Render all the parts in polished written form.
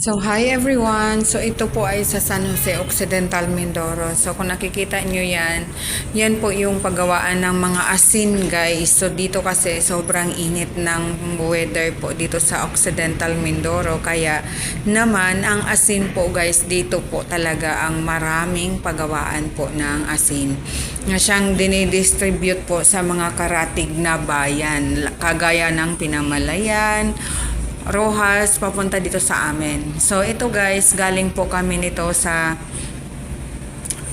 So, hi everyone! So, ito po ay sa San Jose Occidental, Mindoro. So, kung nakikita nyo yan, yan po yung paggawaan ng mga asin, guys. So, dito kasi sobrang init ng weather po dito sa Occidental, Mindoro. Kaya naman, ang asin po, guys, dito po talaga ang maraming paggawaan po ng asin. Na siyang dinidistribute po sa mga karatig na bayan, kagaya ng Pinamalayan, Rojas, papunta dito sa amin. So, ito guys, galing po kami nito sa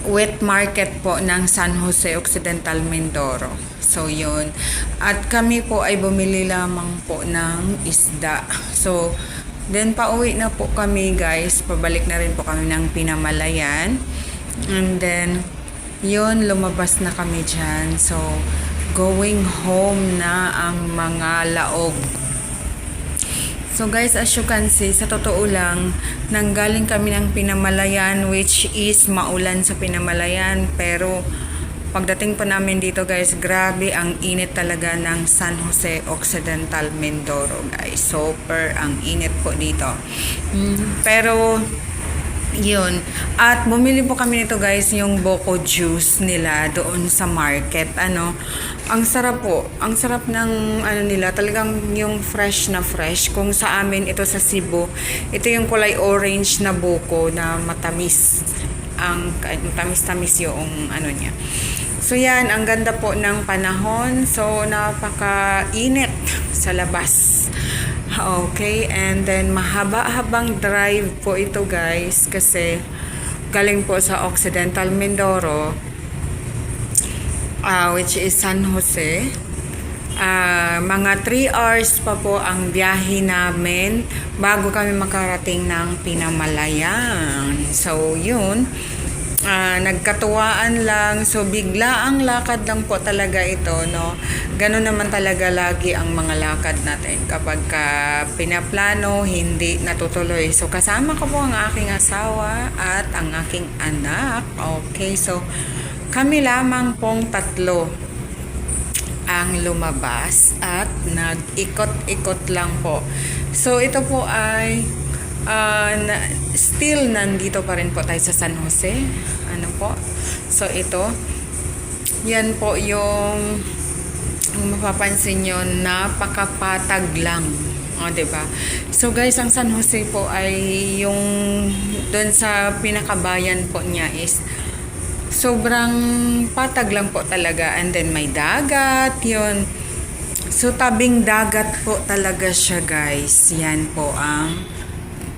wet market po ng San Jose Occidental, Mindoro. So, yun. At kami po ay bumili lamang po ng isda. So, then pauwi na po kami guys. Pabalik na rin po kami ng Pinamalayan. And then, yun, lumabas na kami dyan. So, going home na ang mga laog. So guys, as you can see, sa totoo lang, nanggaling kami ng Pinamalayan, which is maulan sa Pinamalayan. Pero pagdating pa namin dito guys, grabe ang init talaga ng San Jose Occidental, Mindoro guys. Super ang init po dito. Pero yun. At bumili po kami nito guys, yung Boko juice nila doon sa market. Ang sarap po. Ang sarap ng nila. Talagang yung fresh na fresh. Kung sa amin ito sa Cebu, ito yung kulay orange na Boko na matamis. Ang tamis-tamis yung niya. So yan, ang ganda po ng panahon. So napaka-init sa labas. Okay, and then mahaba-habang drive po ito guys kasi galing po sa Occidental Mindoro, which is San Jose. Mga 3 hours pa po ang biyahe namin bago kami makarating ng Pinamalayan. So yun, nagkatuwaan lang. So bigla ang lakad lang po talaga ito, no? Ganun naman talaga lagi ang mga lakad natin kapag pinaplano, hindi natutuloy. So kasama ko po ang aking asawa at ang aking anak. Okay, so kami lamang pong tatlo ang lumabas at nag-ikot-ikot lang po. So ito po ay still nandito pa rin po tayo sa San Jose. So ito, yan po yung mapapansin nyo, napakapatag lang. Diba? So guys, ang San Jose po ay yung doon sa pinakabayan po niya is sobrang patag lang po talaga. And then may dagat, yun. So tabing dagat po talaga siya guys. Yan po ang